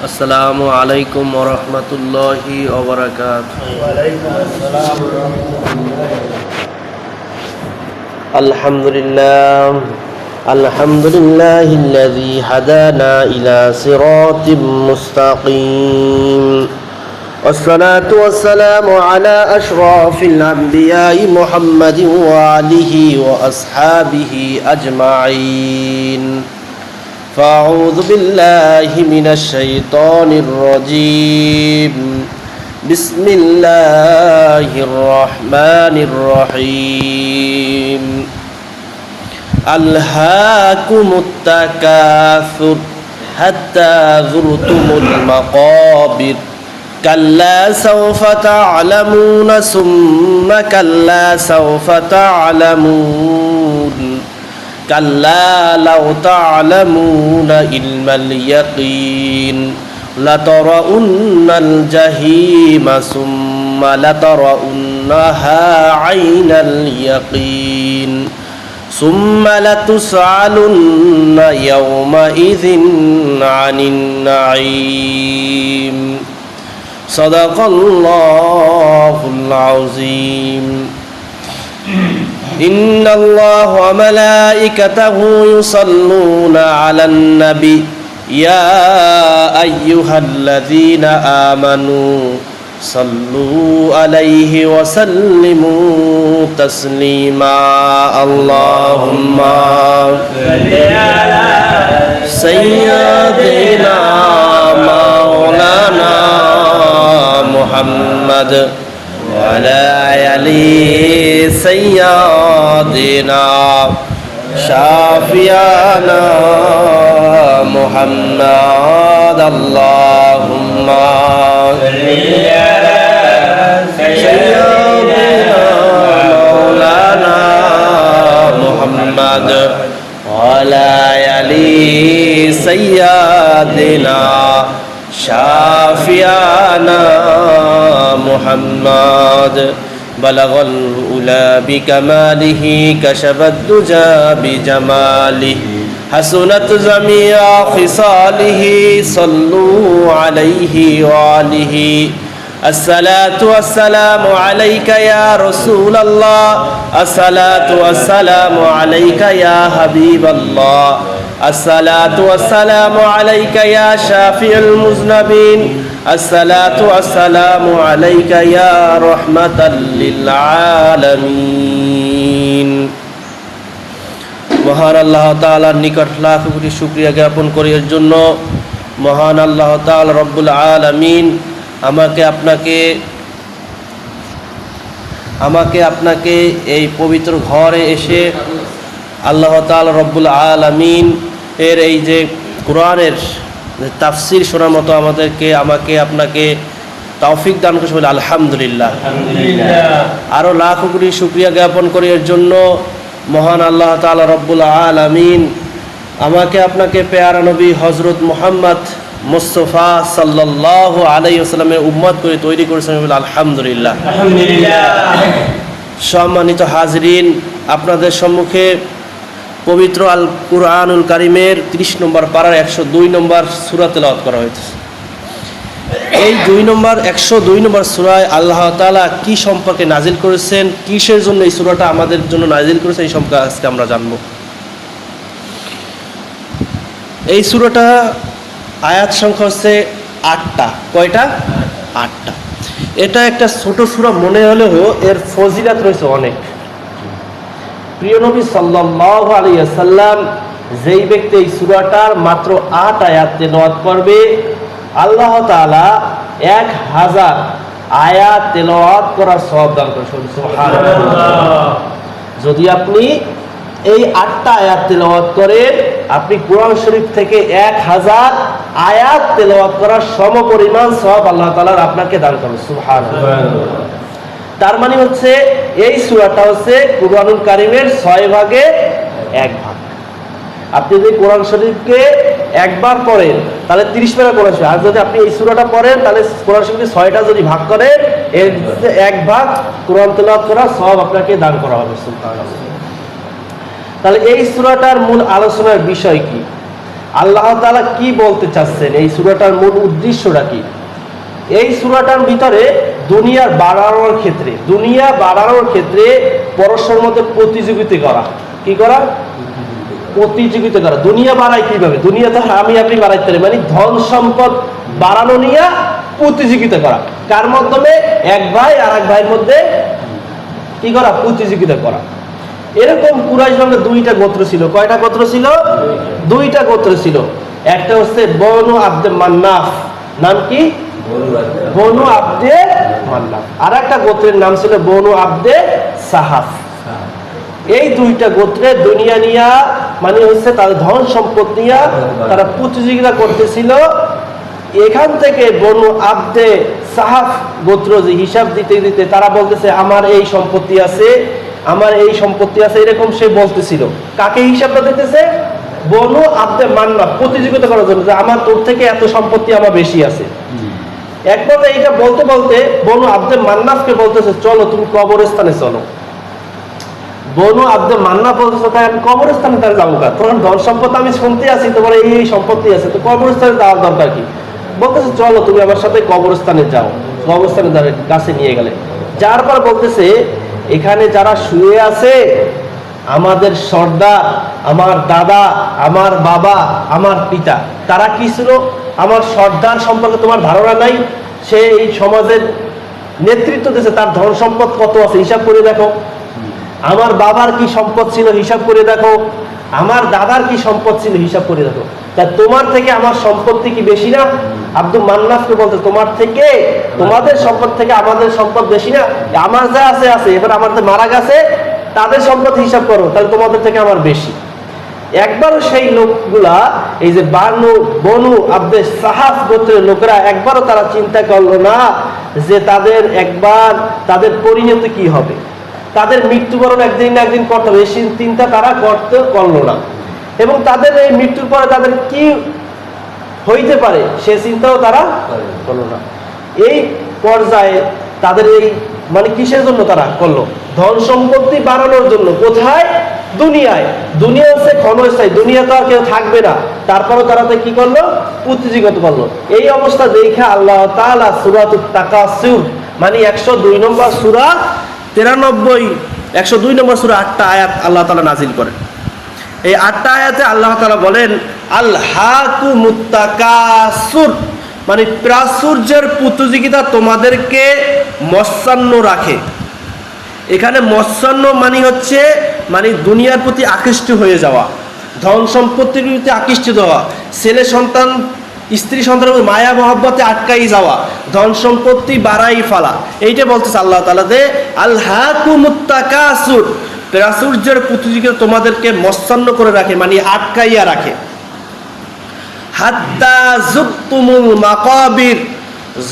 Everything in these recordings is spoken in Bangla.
আসসালামু আলাইকুম ওয়া রাহমাতুল্লাহি ওয়া বারাকাতুহু। ওয়া আলাইকুম আসসালাম ওয়া রাহমাতুল্লাহি। আলহামদুলিল্লাহ আলহামদুলিল্লাহিল্লাযী হাদানা ইলা সিরাতিম মুস্তাকিম। والصلاة والسلام على أشرف الأنبياء محمد وآله وأصحابه أجمعين. فأعوذ بالله من الشيطان الرجيم. بسم الله الرحمن الرحيم. ألهاكم التكاثر حتى زرتم المقابر كلا سوف تعلمون ثم كلا سوف تعلمون كلا لو تعلمون علم اليقين لترؤن الجحيم ثم لترؤنها عين اليقين ثم لتسألن يومئذ عن النعيم. صدق الله العظيم. إن الله وملائكته يصلون على النبي يا أيها الذين آمنوا صلوا عليه وسلموا تسليما. اللهم صل على سيدنا مولانا محمد وعلى آل سيدنا شافينا محمد. اللهم صل على سيدنا مولانا محمد وعلى آل سيدنا شافينا محمد. بلغ الأولى بكماله كشف الدجى بجماله حسنت جميع خصاله صلوا عليه وآله. الصلاة والسلام عليك يا رسول الله. الصلاة والسلام عليك يا حبيب الله. الصلاة والسلام عليك يا شافع المذنبين. الصلاة والسلام عليك يا رحمة للعالمين. মহান আল্লাহ তাআলার নিকট লাখ কোটি শুকরিয়া জ্ঞাপন করি এর জন্য মহান আল্লাহ তাআলা রব্বুল আলামিন আমাকে আপনাকে এই পবিত্র ঘরে এসে আল্লাহ তাআলা রব্বুল আলামিন এর এই যে কোরআনের তাফসীর শোনার মতো আমাকে আপনাকে তৌফিক দান করেছে বলে আলহামদুলিল্লাহ। আরও লাখ কোটি শুকরিয়া জ্ঞাপন করি এর জন্য মহান আল্লাহ তাআলা রব্বুল আলামিন আমাকে আপনাকে পেয়ারা নবী হযরত মুহাম্মদ মুস্তাফা সাল্লাল্লাহু আলাইহি ওয়াসাল্লামের উম্মত করে তৈরি করেছেন বলে আলহামদুলিল্লাহ। সম্মানিত হাজরিন, আপনাদের সম্মুখে পবিত্র আল কুরআনুল কারীমের 30 নম্বর পারার 102 নম্বর সূরা তেলাওয়াত করা হয়েছে। এই 102 নম্বর সূরায় আল্লাহ তাআলা কি সম্পর্কে নাজিল করেছেন, কিসের জন্য এই সূরাটা আমাদের জন্য নাজিল করেছেন, এই সম্পর্কে আজকে আমরা জানব। এই সূরাটা আয়াত সংখ্যা হচ্ছে 8টা। কয়টা? 8টা। এটা একটা ছোট সূরা মনে হলেও এর ফজিলত রয়েছে অনেক। প্রিয় নবী সাল্লাল্লাহু আলাইহি ওয়াসাল্লাম যেই ব্যক্তি এই সূরাটার মাত্র 8 আয়াত তেলাওয়াত করবে, আল্লাহ তাআলা 1000 আয়াত তেলাওয়াত করার সওয়াব দান করেন। সুবহানাল্লাহ। যদি আপনি এই 8টা আয়াত তেলাওয়াত করেন, আপনি কোরআন শরীফ থেকে 1000 আয়াত তেলাওয়াত করার সমপরিমাণ সওয়াব আল্লাহ তাআলা আপনাকে দান করবেন। সুবহানাল্লাহ। তার মানে হচ্ছে এই সূরাটা হচ্ছে কুরআনুল কারীমের 6 ভাগের 1 ভাগ। আপনি যদি কোরআন শরীফকে একবার পড়েন তাহলে 30 পারা কোরআন শরীফ, আর যদি আপনি এই সূরাটা পড়েন তাহলে কোরআন শরীফকে 6টা যদি ভাগ করেন এর 1 ভাগ কোরআন তেলাওয়াত করা সওয়াব আপনাকে দান করা হবে। সুবহানাল্লাহ। তাহলে এই সূরাটার মূল আলোচনার বিষয় কি? আল্লাহ তাআলা কি বলতে চাচ্ছেন, এই সূরাটার মূল উদ্দেশ্যটা কি? এই সূরাটার ভিতরে দুনিয়া বাড়ানোর ক্ষেত্রে পরস্পরের মধ্যে প্রতিযোগিতা করা, কি করা? প্রতিযোগিতা করা। দুনিয়া বাড়ায় কিভাবে? দুনিয়া তো আমি আপনি বাড়াইতে পারি, মানে ধন সম্পদ বাড়ানো নিয়ে প্রতিযোগিতা করা। কার মাধ্যমে? এক ভাই আর এক ভাইয়ের মধ্যে কি করা? প্রতিযোগিতা করা। এরকম কুরাইশ বংশে দুইটা গোত্র ছিল। কয়টা গোত্র ছিল? দুইটা গোত্র ছিল। একটা হচ্ছে বনু আব্দে মান্নাফ, নাম কি? বনু আব্দে মান্নাফ। আর একটা গোত্রের নাম ছিল বনু আব্দে সাহাফ। এই দুইটা গোত্রে দুনিয়া নিয়া, মানে হচ্ছে তাদের ধন সম্পদ নিয়া তারা প্রতিযোগিতা করতেছিল। এখান থেকে বনু আব্দে সাহাফ গোত্র যে হিসাব দিতে দিতে তারা বলতেছে আমার এই সম্পত্তি আছে, আমার এই সম্পত্তি আছে, এরকম সে বলতেছিল। কাকে হিসাবটা দিতেছে? বনু আব্দে মান্নাফ, প্রতিযোগিতা করার জন্য, যে আমার তোর থেকে এত সম্পত্তি আমার বেশি আছে। একবার এইটা বলতে বলতে বনু আব্দে মান্নাফকে বলতেছে চলো তুমি কবরস্থানে চলো। বনু আব্দে মান্নাফ বলতেছে তাই আমি কবরস্থানে তার যাবো কার? তোমার ধন সম্পদ আমি শুনতে আছি, তোমার এই সম্পত্তি আছে, তো কবরস্থানে যাওয়ার দরকার কি? বলতেছে চলো তুমি আমার সাথে কবরস্থানে যাও। কবরস্থানে কাছে নিয়ে গেলে যার পর বলতেছে এখানে যারা শুয়ে আছে আমাদের সর্দার, আমার দাদা, আমার বাবা, আমার পিতা, তারা কি ছিল? আমার সর্দার সম্পর্কে তোমার ধারণা নাই? সে এই সমাজের নেতৃত্ব দিয়েছে, তার ধন সম্পদ কত আছে হিসাব করে দেখো। আমার বাবার কি সম্পদ ছিল হিসাব করে দেখো। আমার দাদার কি সম্পদ ছিল হিসাব করে দেখো। তা তোমার থেকে আমার সম্পত্তি কি বেশি না? আব্দুল মান্নাফকে বলতে তোমার থেকে, তোমাদের সম্পদ থেকে আমাদের সম্পদ বেশি না? আমার যা আছে আছে, এবার আমাদের মারা গেছে, তাদের সম্পদ হিসাব করো, তাহলে তোমাদের থেকে আমার বেশি। একবারও সেই লোকগুলা, এই যে বনু আব্দে সাহাফ গোত্রের লোকেরা একবারও তারা চিন্তা করলো না যে তাদের একবার তাদের পরিণতি কি হবে, তাদের মৃত্যুবরণ একদিন না একদিন করতে হবে, এই চিন্তা তারা করলো না। এবং তাদের এই মৃত্যুর পরে তাদের কি হইতে পারে সে চিন্তাও তারা করলো না। এই পর্যায়ে তাদের এই মানে কিসের জন্য তারা করলো? ধন সম্পত্তি বাড়ানোর জন্য। কোথায়? দুনিয়ায়। দুনিয়া হচ্ছে ক্ষণস্থায়ী, দুনিয়া তো আর কেউ থাকবে না। তারপরও তারা তো কি করলো? প্রতিযোগিতা করলো। এই অবস্থা দেখে আল্লাহ তাআলা সূরাতুত তাকাসুর, মানে 102 নম্বর সূরা 102 নম্বর সূরা 8টা আয়াত আল্লাহ তাআলা নাজিল করেন। এই 8টা আয়াতে আল্লাহ তাআলা বলেন আল হাকুমুত তাকাসুর, মানে প্রাচুর্যের প্রতিযোগিতা তোমাদেরকে মচ্ছন্ন রাখে। এখানে মচ্ছন্ন মানে হচ্ছে মানে দুনিয়ার প্রতি আকৃষ্ট হয়ে যাওয়া, ধন সম্পত্তির প্রতি আকৃষ্ট হওয়া, ছেলে সন্তান স্ত্রী সন্তানের মায়া মহব্বতে আটকাই যাওয়া, ধন সম্পত্তি বাড়াই ফেলা। এইটা বলতেছে আল্লাহ তাআলা যে আল হাকুমুত তাকাসুর, প্রাচুর্যের প্রতিযোগিতা তোমাদেরকে মচ্ছন্ন করে রাখে, মানে আটকাইয়া রাখে। হাত্তা যুকতুমুল মাকাবির,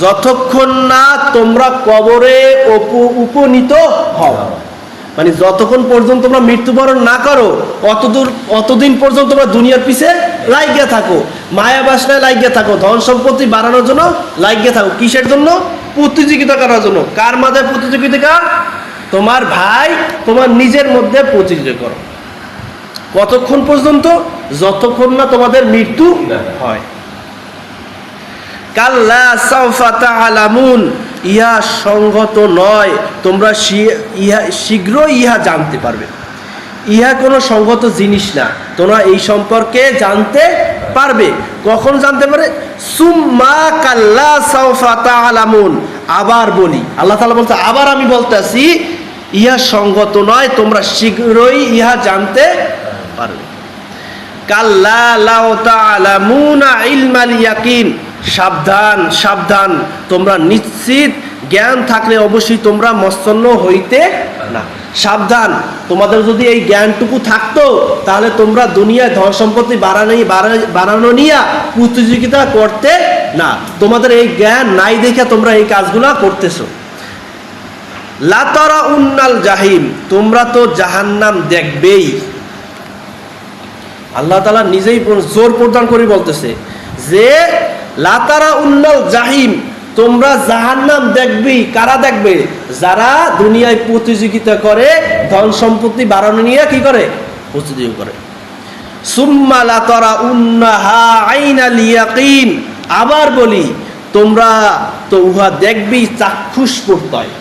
যতক্ষণ না তোমরা কবরে উপনীত হও, মানে যতক্ষণ পর্যন্ত তোমরা মৃত্যুবরণ না করো অতদিন পর্যন্ত তোমরা দুনিয়ার পিছে লাগিয়ে থাকো, মায়া বাসনায় লাগিয়ে থাকো, ধন সম্পত্তি বাড়ানোর জন্য লাগিয়ে থাকো। কিসের জন্য? প্রতিযোগিতা করার জন্য। কার মাঝে প্রতিযোগিতা? তোমার ভাই তোমার নিজের মধ্যে প্রতিযোগিতা করো। কতক্ষণ পর্যন্ত? যতক্ষণ না তোমাদের মৃত্যু হয়। কাল্লা সাউফা তাআলামুন, ইহা সংগত নয়, তোমরা শীঘ্রই ইহা জানতে পারবে। ইহা কোনো সংগত জিনিস না, তোমরা এই সম্পর্কে জানতে পারবে। কখন জানতে পারে? সুম্মা কাল্লা সাউফা তাআলামুন, আবার বলি, আল্লাহ তাআলা বলতে আবার আমি বলতেছি ইহা সংগত নয়, তোমরা শীঘ্রই ইহা জানতে পারবে। কাল্লা লাউ তাআলামুনা ইলমাল ইয়াকিন, সাবধান সাবধান, তোমরা নিশ্চিত জ্ঞান থাকলে অবশ্যই তোমরা মচ্ছন্ন হইতে না। সাবধান, তোমাদের যদি এই জ্ঞানটুকু থাকতো তাহলে তোমরা দুনিয়ায় ধন সম্পত্তি বাড়ানো নিয়ে প্রতিযোগিতা করতে না। তোমাদের এই জ্ঞান নাই দেখে তোমরা এই কাজগুলো করতেছো। লা তারাউন্নাল জাহিম, তোমরা তো জাহান্নাম দেখবেই। আল্লাহ তাআলা নিজেই জোর প্রদান করে বলতেছে যে লা তারাউন্নাল জাহিম, তোমরা জাহান্নাম দেখবেই। কারা দেখবে? যারা দুনিয়ায় প্রতিযোগিতা করে, ধন সম্পত্তি বাড়ানো নিয়ে কি করে? প্রতিযোগিতা করে। সুম্মা লাতারাউন্নাহা আইনাল ইয়াকিন, আবার বলি তোমরা তো উহা দেখবেই চাক্ষুষ পড়তায়,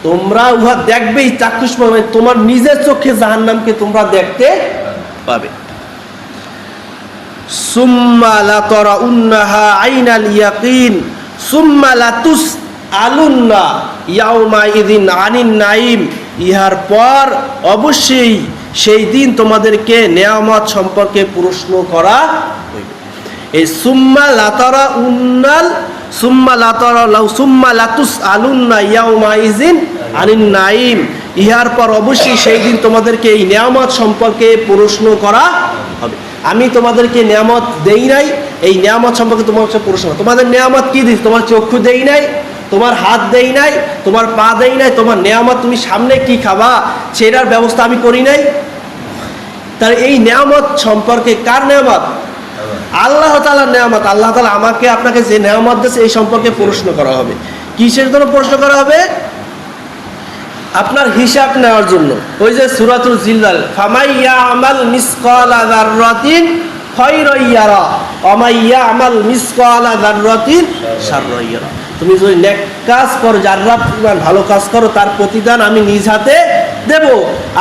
তোমরা উহা দেখবেই চাক্ষুষ পড়বে, তোমার নিজের চোখে জাহান্নামকে তোমরা দেখতে পাবে। সুম্মা লাতারাউন্নাহা আইনাল ইয়াকিন সুম্মা লাতুসআলুন্না ইয়াউমাইযিন আনিন নাঈম, ইহার পর অবশ্যই সেই দিন তোমাদেরকে নেয়ামত সম্পর্কে প্রশ্ন করা হইবে। এই সুম্মা লাতুসআলুন্না ইয়াউমাইযিন আনিন নাঈম, ইহার পর অবশ্যই সেই দিন তোমাদেরকে এই নেয়ামত সম্পর্কে প্রশ্ন করা হবে। আমি তোমাদেরকে নেয়ামত দেই নাই, এই নেয়ামত সম্পর্কে তোমার কাছে প্রশ্ন। তোমাদের নেয়ামত কি দিস? তোমার চক্ষু দেই নাই, তোমার হাত দেই নাই, তোমার পা দেই নাই, তোমার নেয়ামত তুমি সামনে কি খাবা সেটার ব্যবস্থা আমি করি নাই। তার এই নেয়ামত সম্পর্কে, কার নেয়ামত? আল্লাহ তাআলার নেয়ামত। আল্লাহ তাআলা আমাকে আপনাকে যে নেয়ামত দিয়েছে এই সম্পর্কে প্রশ্ন করা হবে। কিসের জন্য প্রশ্ন করা হবে? আপনার হিসাব নেওয়ার জন্য। ওই যে সূরাতুল জিলজাল, ফামাইয়া আমাল মিসকালা যাররাতিন খায়রান ইয়ারা ওয়া মাইয়া আমাল মিসকালা যাররাতিন শাররান ইয়ারা। তুমি যদি নেক কাজ করো, যারা ভালো কাজ করো, তার প্রতিদান আমি নিজ হাতে দেব।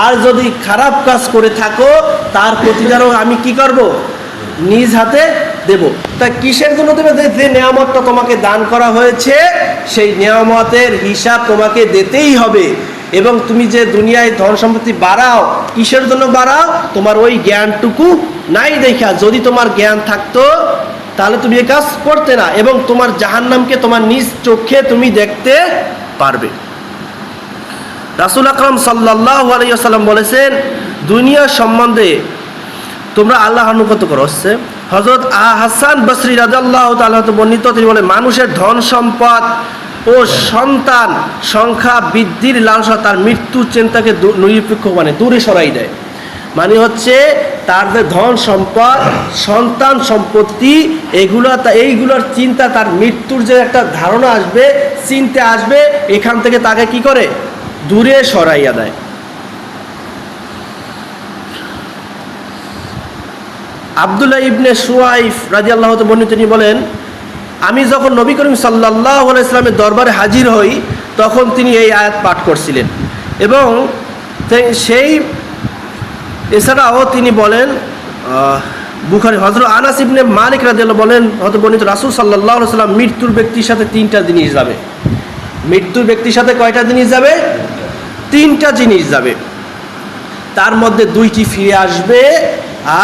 আর যদি খারাপ কাজ করে থাকো তার প্রতিদানও আমি কি করব? নিজ হাতে দেব। তা কিসের জন্য দেবে? যে নেয়ামতটা তোমাকে দান করা হয়েছে সেই নেয়ামতের হিসাব তোমাকে দিতেই হবে। এবং তুমি যে দুনিয়ায় ধন সম্পত্তি বাড়াও, কিসের জন্য বাড়াও? তোমার ওই জ্ঞানটুকু নাই দেখা। যদি তোমার জ্ঞান থাকতো তাহলে তুমি এই কাজ করতে না, এবং তোমার জাহান্নামকে তোমার নিজ চোখে তুমি দেখতে পারবে। রাসূল আকরাম সাল্লাল্লাহু আলাইহি ওয়াসাল্লাম বলেছেন, দুনিয়া সম্বন্ধে তোমরা আল্লাহর আনুগত্য করো। হচ্ছে হযরত হাসান বসরি রাদিয়াল্লাহু তাআলা বর্ণিত, তিনি বলেন, মানুষের ধন সম্পদ ও সন্তান সংখ্যা বৃদ্ধির লালসা তার মৃত্যুর চিন্তাকে নিরপেক্ষ মানে দূরে সরাই দেয়। মানে হচ্ছে তার যে ধন সম্পদ, সন্তান সম্পত্তি, এইগুলোর চিন্তা, তার মৃত্যুর যে একটা ধারণা আসবে, চিন্তা আসবে, এখান থেকে তাকে কি করে? দূরে সরাইয়া দেয়। আব্দুল্লাহ ইবনে সুয়াইফ রাদিয়াল্লাহু তাআলা বর্ণিত, তিনি বলেন, আমি যখন নবী করিম সাল্লাল্লাহু আলাইহি ওয়াসাল্লামের দরবারে হাজির হই তখন তিনি এই আয়াত পাঠ করছিলেন। এবং সেই এছাড়াও তিনি বলেন, বুখারী হযরত আনাস ইবনে মালিক রাদিয়াল্লাহু বলেন, হযরত বর্ণিত, রাসূল সাল্লাল্লাহু আলাইহি ওয়াসাল্লাম মৃত্যুর ব্যক্তির সাথে তিনটা জিনিস যাবে। মৃত্যুর ব্যক্তির সাথে কয়টা জিনিস যাবে? তিনটা জিনিস যাবে। তার মধ্যে দুইটি ফিরে আসবে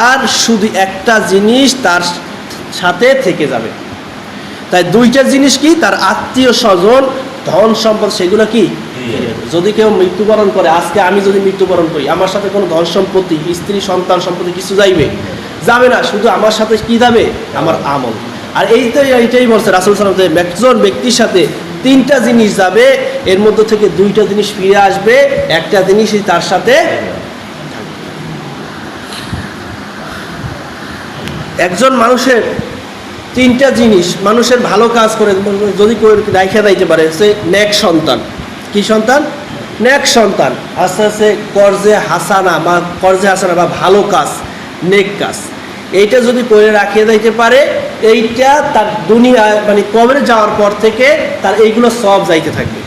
আর শুধু একটা জিনিস তার সাথে থেকে যাবে। তাই দুইটা জিনিস কি? তার আত্মীয় স্বজন, ধন সম্পদ, সেগুলো কি? যদি কেউ মৃত্যুবরণ করে, আজকে আমি যদি মৃত্যুবরণ করি, আমার সাথে কোনো ধন সম্পত্তি, স্ত্রী, সন্তান, সম্পত্তি কিছু যাবে না, শুধু আমার সাথে কি যাবে? আমার আমল। আর এইটাই বলছে রাসূল সাল্লাল্লাহু আলাইহি ওয়াসাল্লাম, একজন ব্যক্তির সাথে তিনটা জিনিস যাবে, এর মধ্যে থেকে দুইটা জিনিস ফিরে আসবে, একটা জিনিসই তার সাথে। একজন মানুষের তিনটা জিনিস, মানুষের ভালো কাজ করে যদি রাইখা দিতে পারে, সে নেক সন্তান। কি সন্তান? নেক সন্তান। আস্তে আস্তে কর্জে হাসানা বা ভালো কাজ, নেক কাজ, এইটা যদি করে রাখিয়ে দিতে পারে, এইটা তার দুনিয়ায় মানে কবরে যাওয়ার পর থেকে তার এইগুলো সব যাইতে থাকবে।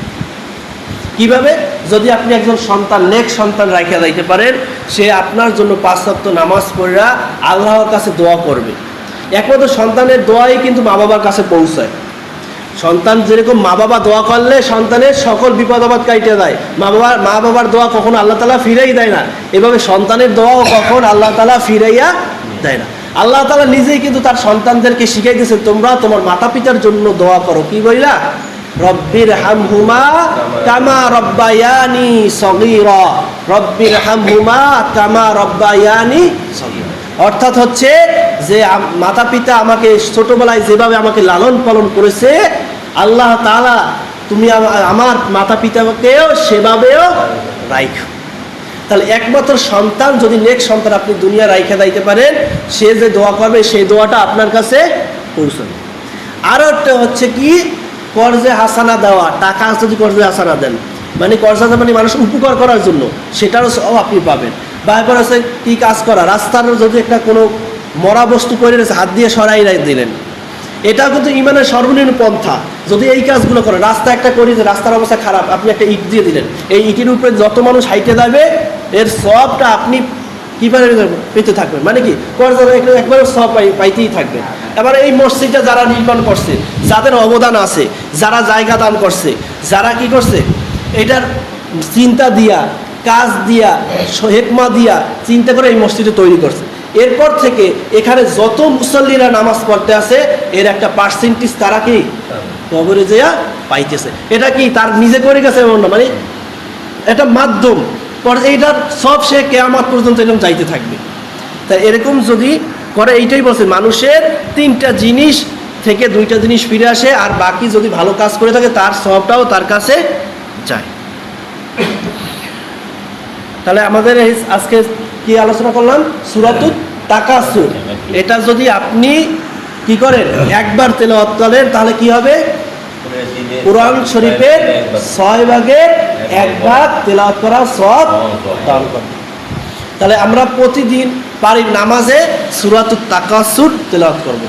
কিভাবে? যদি আপনি একজন সন্তান, নেক সন্তান রাখিয়া দিতে পারেন, সে আপনার জন্য 5 ওয়াক্ত নামাজ পড়া আল্লাহর কাছে দোয়া করবে। একমাত্র সন্তানের দোয়াই কিন্তু মা বাবার কাছে পৌঁছায়। সন্তান যেরকম মা বাবা দোয়া করলে সন্তানের সকল বিপদ আপদ কাইটে দেয়, মা বাবার দোয়া কখনো আল্লাহ তাআলা ফিরাই দেয় না, এভাবে সন্তানের দোয়াও কখন আল্লাহ তাআলা ফিরাইয়া দেয় না। আল্লাহ তাআলা নিজেই কিন্তু তার সন্তানদেরকে শিখাইতেছেন, তোমরা তোমার মাতা পিতার জন্য দোয়া করো। কি বইলা? রব্বির হামহুমা কামা রব্বায়ানি সগীরা, রব্বির হামহুমা কামা রব্বায়ানি সগীরা। অর্থাৎ হচ্ছে যে মাতা পিতা আমাকে ছোটবেলায় যেভাবে আমাকে লালন পালন করেছে, আল্লাহ তাআলা তুমি আমার মাতা পিতাকেও সেভাবেও রাখো। তাহলে একমাত্র সন্তান, যদি নেক সন্তান আপনি দুনিয়া রাইখা দিতে পারেন, সে যে দোয়া করবে সেই দোয়াটা আপনার কাছে পৌঁছাবে। আর একটা হচ্ছে কি? কর্জে হাসানা দেওয়া। টাকা যদি কর্জে হাসানা দেন, মানে কর্জে মানে মানুষ উপকার করার জন্য, সেটারও সব আপনি পাবেন। তারপর আছে কি কাজ করা, রাস্তার যদি একটা কোনো মরা বস্তু করে রয়েছে হাত দিয়ে সরাই দিলেন, এটা কিন্তু ইমানের সর্বনিম্ন পন্থা। যদি এই কাজগুলো করে, রাস্তা একটা করি যে রাস্তার অবস্থা খারাপ, আপনি একটা ইট দিয়ে দিলেন, এই ইটের উপরে যত মানুষ হাইটে যাবে এর সবটা আপনি কীভাবে পেতে থাকবেন, মানে কি একবারে সব পাইতেই থাকবেন। এবার এই মসজিদটা যারা নির্মাণ করছে, যাদের অবদান আছে, যারা জায়গা দান করছে, যারা কি করছে, এটার চিন্তা দিয়া, কাজ দিয়া, হেকমা দিয়া চিন্তা করে এই মসজিদে তৈরি করছে। এরপর থেকে এখানে যত মুসল্লিরা নামাজ পড়তে আছে এর একটা পার্সেন্টেজ তারা কি কবরে যেয়া পাইতেছে। এটা কি তার নিজে করে গেছে এমন না, মানে এটা মাধ্যম, পরে এইটার সব সে কিয়ামত পর্যন্ত এরকম চাইতে থাকবে। তাই এরকম যদি করে, এইটাই বলছে মানুষের 3টা জিনিস থেকে 2টা জিনিস ফিরে আসে, আর বাকি যদি ভালো কাজ করে থাকে তার সবটাও তার কাছে যায়। তাহলে আমাদের এই আজকে কি আলোচনা করলাম, সূরাতুত তাকাসুর। এটা যদি আপনি কি করেন, একবার তেলাওয়াত করেন, তাহলে কি হবে, কোরআন শরীফের 6 ভাগের 1 ভাগ তেলাওয়াত করা সব দান করবে। তাহলে আমরা প্রতিদিন বাড়ির নামাজে সূরাতুত তাকাসুর তেলাওয়াত করব।